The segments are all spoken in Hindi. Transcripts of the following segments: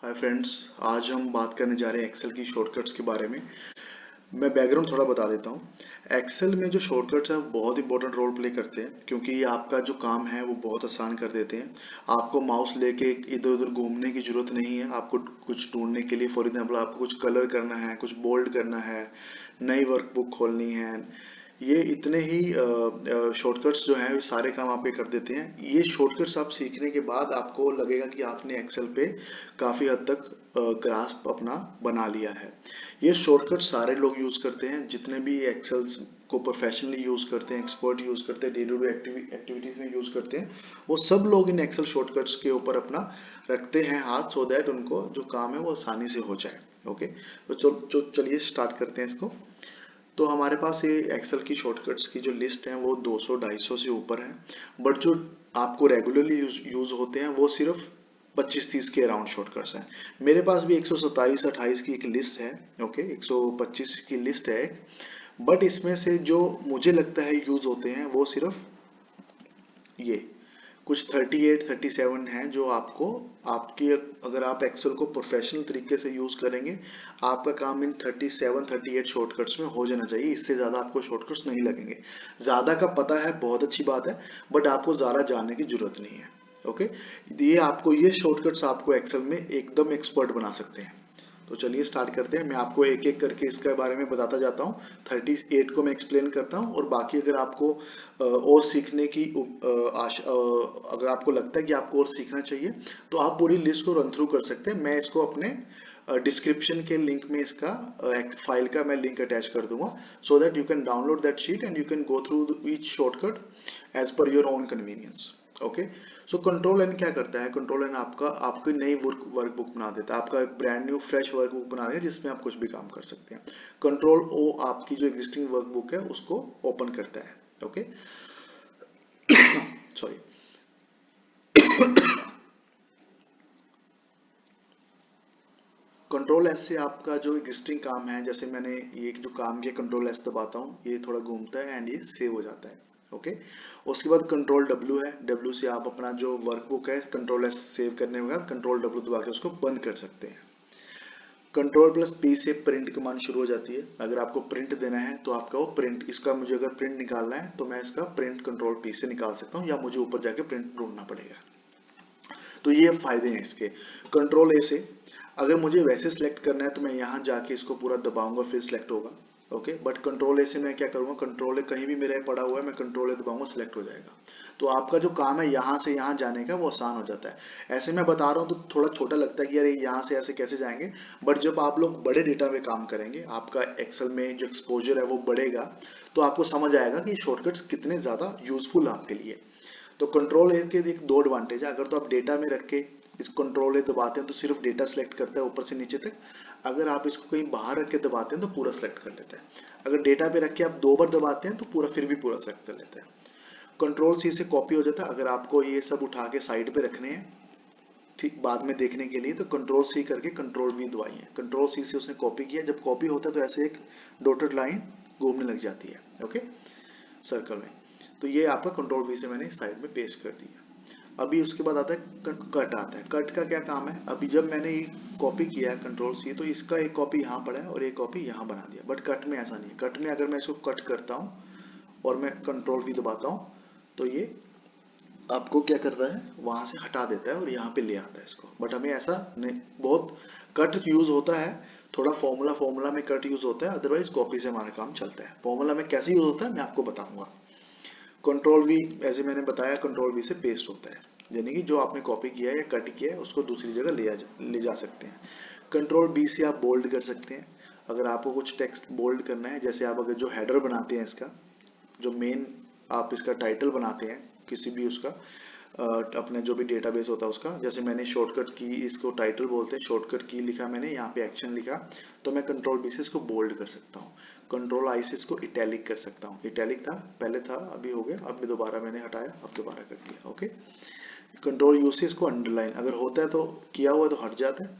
Hi friends. आज हम बात करने जा रहे हैं एक्सेल की शॉर्टकट्स के बारे में। मैं बैकग्राउंड थोड़ा बता देता हूँ। एक्सेल में जो शॉर्टकट्स हैं वो बहुत इंपॉर्टेंट रोल प्ले करते हैं, क्योंकि ये आपका जो काम है वो बहुत आसान कर देते हैं। आपको माउस लेके इधर उधर घूमने की जरूरत नहीं है। आपको कुछ ढूंढने के लिए, फॉर एग्जांपल आपको कुछ कलर करना है, कुछ बोल्ड करना है, नई वर्कबुक खोलनी है, ये इतने ही शॉर्टकट्स जो हैं ये सारे काम आपके कर देते हैं। ये शॉर्टकट्स आप सीखने के बाद आपको लगेगा कि आपने एक्सेल पे काफ़ी हद तक ग्रास्प अपना बना लिया है। ये शॉर्टकट सारे लोग यूज करते हैं, जितने भी एक्सेल्स को प्रोफेशनली यूज करते हैं, एक्सपर्ट यूज करते हैं, डे टू डे एक्टिविटीज में यूज करते हैं, वो सब लोग इन एक्सेल शॉर्टकट्स के ऊपर अपना रखते हैं हाथ, सो दैट उनको जो काम है वो आसानी से हो जाए। ओके, तो चलिए स्टार्ट करते हैं इसको। तो हमारे पास ये एक्सेल की शॉर्टकट्स की जो लिस्ट है वो 200-250 से ऊपर है। बट जो आपको रेगुलरली यूज होते हैं वो सिर्फ 25-30 के अराउंड शॉर्टकट्स हैं। मेरे पास भी 127-28 की एक लिस्ट है। ओके, 125 की लिस्ट है एक। बट इसमें से जो मुझे लगता है यूज होते हैं वो सिर्फ ये कुछ 38-37 हैं, जो आपको आपकी, अगर आप एक्सेल को प्रोफेशनल तरीके से यूज करेंगे, आपका काम इन 37-38 शॉर्टकट्स में हो जाना चाहिए। इससे ज्यादा आपको शॉर्टकट्स नहीं लगेंगे। ज्यादा का पता है, बहुत अच्छी बात है, बट आपको ज्यादा जानने की जरूरत नहीं है। ओके, ये शॉर्टकट्स आपको एक्सेल में एकदम एक्सपर्ट बना सकते हैं। तो चलिए स्टार्ट करते हैं। मैं आपको एक एक करके इसके बारे में बताता जाता हूँ। 38 को मैं एक्सप्लेन करता हूँ, और बाकी अगर आपको और सीखने की अगर आपको लगता है कि आपको और सीखना चाहिए, तो आप पूरी लिस्ट को रन थ्रू कर सकते हैं। मैं इसको अपने डिस्क्रिप्शन के लिंक में इसका एक फाइल का मैं लिंक अटैच कर दूंगा, so that you can download that sheet and you can go through each shortcut as per your own convenience. Okay, so control N क्या करता है? कंट्रोल एन आपका आपकी नई वर्कबुक बना देता है, आपका एक ब्रांड न्यू फ्रेश वर्कबुक बना देगा जिसमें आप कुछ भी काम कर सकते हैं। कंट्रोल ओ आपकी जो एग्जिस्टिंग वर्कबुक है उसको ओपन करता है। Okay, sorry. कंट्रोल एस से आपका जो एग्जिस्टिंग काम है, जैसे मैंने ये जो काम किया, कंट्रोल एस दबाता हूँ, ये थोड़ा घूमता है एंड ये सेव हो जाता है। ओके, उसके बाद कंट्रोल डब्ल्यू है। डब्ल्यू से आप अपना जो वर्कबुक है कंट्रोल एस सेव करने के बाद कंट्रोल डब्ल्यू दबा के उसको बंद कर सकते हैं। कंट्रोल प्लस पी से प्रिंट कमांड शुरू हो जाती है। अगर आपको प्रिंट देना है तो आपका वो प्रिंट, इसका मुझे अगर प्रिंट निकालना है तो मैं इसका प्रिंट कंट्रोल पी से निकाल सकता हूँ, या मुझे ऊपर जाके प्रिंट ढूंढना पड़ेगा। तो ये फायदे हैं इसके। कंट्रोल ए से अगर मुझे वैसे सिलेक्ट करना है तो मैं यहाँ जाके इसको पूरा दबाऊंगा, फिर सिलेक्ट होगा। ओके, बट कंट्रोल ए से मैं क्या करूंगा, कंट्रोल ए कहीं भी मेरा पड़ा हुआ है, मैं कंट्रोल ए दबाऊंगा, सिलेक्ट हो जाएगा। तो आपका जो काम है यहाँ से यहाँ जाने का वो आसान हो जाता है। ऐसे मैं बता रहा हूँ तो थोड़ा छोटा लगता है कि यार यहाँ से ऐसे कैसे जाएंगे, बट जब आप लोग बड़े डेटा पे काम करेंगे, आपका एक्सेल में जो एक्सपोजर है वो बढ़ेगा, तो आपको समझ आएगा कि शॉर्टकट्स कितने ज्यादा यूजफुल है आपके लिए। तो कंट्रोल ए के एक दो एडवांटेज है। अगर तो आप डेटा में रख के इस कंट्रोल ए दबाते हैं तो सिर्फ डेटा सेलेक्ट करता है ऊपर से नीचे तक। अगर आप इसको कहीं बाहर रख के दबाते हैं तो पूरा सेलेक्ट कर लेता है। अगर डेटा पे रख के आप 2 बार दबाते हैं तो पूरा फिर भी पूरा सेलेक्ट कर लेता है। कंट्रोल सी से कॉपी हो जाता है। अगर आपको ये सब उठा के साइड पे रखने हैं, ठीक बाद में देखने के लिए, तो कंट्रोल सी करके कंट्रोल वी दबाइए। कंट्रोल सी से उसने कॉपी किया, जब कॉपी होता है तो ऐसे एक डॉटेड लाइन घूमने लग जाती है। ओके, सर्कल में। तो ये आपका कंट्रोल वी से मैंने साइड में पेस्ट कर दिया। अभी उसके बाद आता है कट। आता है कट का क्या काम है? अभी जब मैंने ये कॉपी किया है कंट्रोल सी, तो इसका एक कॉपी यहाँ पड़ा है और एक कॉपी यहाँ बना दिया। बट कट में ऐसा नहीं है। कट में अगर मैं इसको कट करता हूँ और मैं कंट्रोल वी दबाता हूँ, तो ये आपको क्या करता है, वहां से हटा देता है और यहाँ पे ले आता है इसको। बट हमें ऐसा नहीं, बहुत कट यूज होता है, थोड़ा फॉर्मूला फॉर्मूला में कट यूज होता है, अदरवाइज कॉपी से हमारा काम चलता है। फॉर्मूला में कैसे यूज होता है मैं आपको बताऊंगा। कंट्रोल वी, ऐसे मैंने बताया, कंट्रोल वी से पेस्ट होता है, यानी कि जो आपने कॉपी किया है या कट किया है उसको दूसरी जगह ले जा सकते हैं। कंट्रोल बी से आप बोल्ड कर सकते हैं। अगर आपको कुछ टेक्स्ट बोल्ड करना है, जैसे आप अगर जो हेडर बनाते हैं इसका, जो मेन आप इसका टाइटल बनाते हैं किसी भी उसका, अपने जो भी डेटाबेस होता है उसका, जैसे मैंने शॉर्टकट की, इसको टाइटल बोलते हैं, शॉर्टकट की लिखा मैंने, यहाँ पे एक्शन लिखा, तो मैं कंट्रोल बी से इसको बोल्ड कर सकता हूँ। कंट्रोल आई से इसको इटैलिक कर सकता हूँ। इटैलिक था पहले, था अभी हो गया, अब दोबारा मैंने हटाया, अब दोबारा कर दिया। ओके, कंट्रोल यू से इसको अंडरलाइन, अगर होता है तो किया हुआ तो हट जाता है,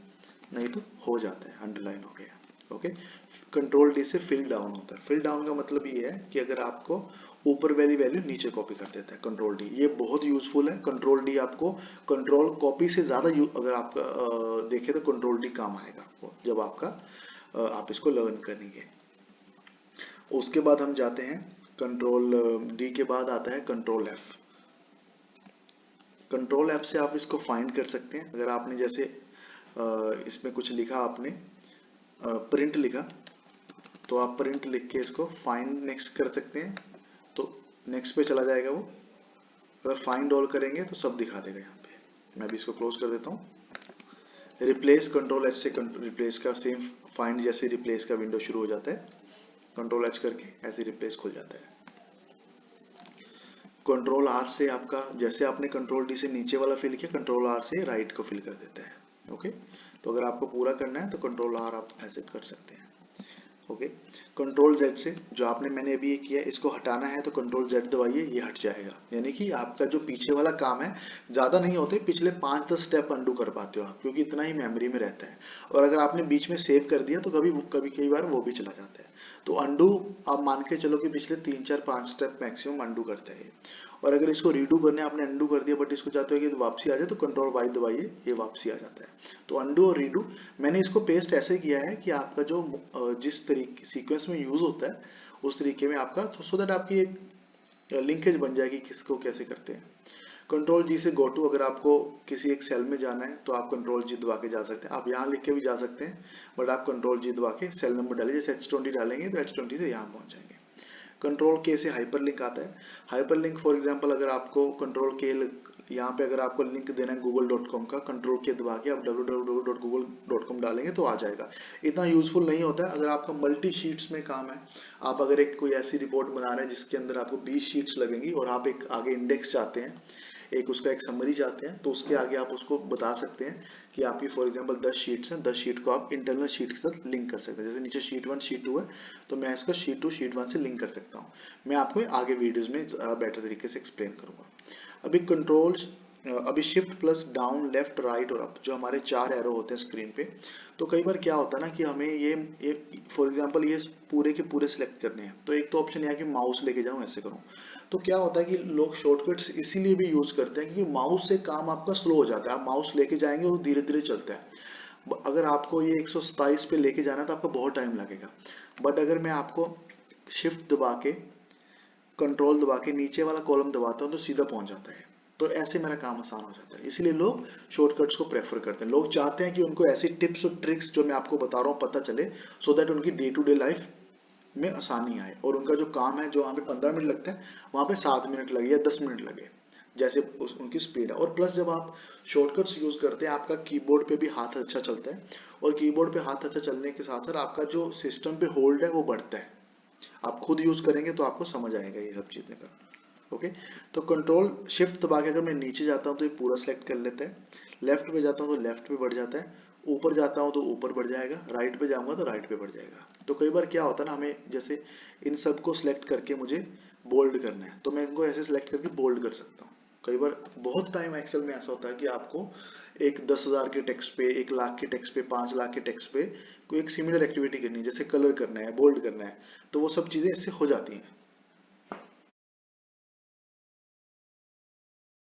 नहीं तो हो जाता है, अंडरलाइन हो गया। ओके, कंट्रोल डी से फिल डाउन होता है। फिल डाउन का मतलब ये है कि अगर आपको ऊपर वाली वैल्यू नीचे कॉपी कर देता है कंट्रोल डी। ये बहुत यूजफुल है। कंट्रोल डी आपको कंट्रोल कॉपी से ज्यादा अगर आप देखें तो कंट्रोल डी काम आएगा आपको जब आपका आप इसको लर्न करेंगे। उसके बाद हम जाते हैं कंट्रोल डी के बाद आता है कंट्रोल एफ। कंट्रोल एफ से आप इसको फाइंड कर सकते हैं। अगर आपने जैसे इसमें कुछ लिखा, आपने प्रिंट लिखा, तो आप प्रिंट लिख के इसको फाइंड नेक्स्ट कर सकते हैं, तो नेक्स्ट पे चला जाएगा वो। अगर फाइंड ऑल करेंगे तो सब दिखा देगा यहाँ पे। मैं भी इसको क्लोज कर देता हूँ। रिप्लेस, कंट्रोल एच से रिप्लेस का सेम फाइंड जैसे रिप्लेस का विंडो शुरू हो जाता है, कंट्रोल एच करके ऐसे रिप्लेस खुल जाता है। कंट्रोल आर से आपका, जैसे आपने कंट्रोल डी से नीचे वाला फिल किया, कंट्रोल आर से राइट को फिल कर देता है। ओके, तो अगर आपको पूरा करना है तो कंट्रोल आर आप ऐसे कर सकते हैं। ओके, कंट्रोल जेड से जो आपने मैंने अभी ये किया, इसको हटाना है तो कंट्रोल जेड दबाइए, ये हट जाएगा। यानी कि आपका जो पीछे वाला काम है ज्यादा नहीं होते, पिछले 5-10 स्टेप अंडू कर पाते हो आप, क्योंकि इतना ही मेमोरी में रहता है। और अगर आपने बीच में सेव कर दिया तो कई बार वो भी चला जाता है। तो अंडू आप मान के चलो कि पिछले 3-4-5 स्टेप मैक्सिमम अंडू करता है। और अगर इसको रीडू करने आपने अंडू कर दिया बट इसको चाहते हो कि वापसी आ जाए, तो कंट्रोल वाई दबाइए, ये वापसी आ जाता है। तो अंडू और रीडू, मैंने इसको पेस्ट ऐसे किया है कि आपका जो जिस तरीके सीक्वेंस में यूज होता है उस तरीके में आपका, तो सो दैट आपकी एक लिंकेज बन जाएगी किसको कैसे करते हैं। कंट्रोल जी से गो टू, अगर आपको किसी एक सेल में जाना है तो आप कंट्रोल जी दबा के जा सकते हैं। आप यहाँ लिख के भी जा सकते हैं, बट आप कंट्रोल जी दबा के सेल नंबर डालिए, जैसे H20 डालेंगे तो H20 से यहाँ पहुंच जाएंगे। कंट्रोल के से हाइपरलिंक आता है। हाइपरलिंक फॉर एग्जांपल अगर आपको कंट्रोल के यहाँ पे अगर आपको लिंक देना है google.com का, कंट्रोल के दबा के आप www.google.com डालेंगे तो आ जाएगा। इतना यूजफुल नहीं होता है अगर आपका मल्टी शीट्स में काम है। आप अगर एक कोई ऐसी रिपोर्ट बना रहे हैं जिसके अंदर आपको 20 शीट्स लगेंगी और आप एक आगे इंडेक्स चाहते हैं, एक उसका एक समरी चाहते हैं, तो उसके आगे आप उसको बता सकते हैं कि आपकी फॉर एग्जांपल 10 शीट्स हैं, 10 शीट को आप इंटरनल शीट के साथ लिंक कर सकते हैं। जैसे नीचे शीट 1 शीट 2 है, तो मैं इसको शीट 2 शीट 1 से लिंक कर सकता हूँ। मैं आपको आगे वीडियोस में बेटर तरीके से एक्सप्लेन करूंगा। अभी कंट्रोल्स, अभी shift plus down, left, right और अप, जो हमारे 4 एरो होते हैं स्क्रीन पे, तो कई बार क्या होता है ना कि हमें ये फॉर एग्जांपल ये पूरे के पूरे सिलेक्ट करने हैं, तो एक तो ऑप्शन है कि माउस लेके जाऊं ऐसे करूं, तो क्या होता है कि लोग शॉर्टकट्स इसीलिए भी यूज करते हैं क्योंकि माउस से काम आपका स्लो हो जाता है। आप माउस लेके जाएंगे और धीरे धीरे चलता है। अगर आपको ये 127 पे लेके जाना है तो आपको बहुत टाइम लगेगा, बट अगर मैं आपको शिफ्ट दबा के कंट्रोल दबा के नीचे वाला कॉलम दबाता हूँ तो सीधा पहुंच जाता है। तो ऐसे मेरा काम आसान हो जाता है, इसलिए लोग शॉर्टकट्स को प्रेफर करते हैं। लोग चाहते हैं कि उनको ऐसी टिप्स और ट्रिक्स जो मैं आपको बता रहा हूँ पता चले, सो दैट उनकी डे टू डे लाइफ में आसानी आए और उनका जो काम है, जो वहाँ पे 15 मिनट लगता है वहाँ पे 7 मिनट लगे या 10 मिनट लगे, जैसे उनकी स्पीड है। और प्लस जब आप शॉर्टकट्स यूज करते हैं आपका कीबोर्ड पे भी हाथ अच्छा चलता है, और कीबोर्ड पे हाथ अच्छा चलने के साथ साथ आपका जो सिस्टम पे होल्ड है वो बढ़ता है। आप खुद यूज करेंगे तो आपको समझ आएगा ये सब चीजें का। ओके, तो कंट्रोल शिफ्ट दबा के अगर मैं नीचे जाता हूँ तो ये पूरा सेलेक्ट कर लेता है, लेफ्ट पे जाता हूँ तो लेफ्ट पे बढ़ जाता है, ऊपर जाता हूँ तो ऊपर बढ़ जाएगा, राइट पे जाऊंगा तो राइट पे बढ़ जाएगा। तो कई बार क्या होता है ना, हमें जैसे इन सबको सिलेक्ट करके मुझे बोल्ड करना है तो मैं इनको ऐसे सिलेक्ट करके बोल्ड कर सकता हूँ। कई बार बहुत टाइम एक्सेल में ऐसा होता है कि आपको एक 10,000 के टेक्स्ट पे, 1 लाख के टेक्स्ट पे, 5 लाख के टेक्स्ट पे कोई एक सिमिलर एक्टिविटी करनी है, जैसे कलर करना है, बोल्ड करना है, तो वो सब चीजें इससे हो जाती हैं।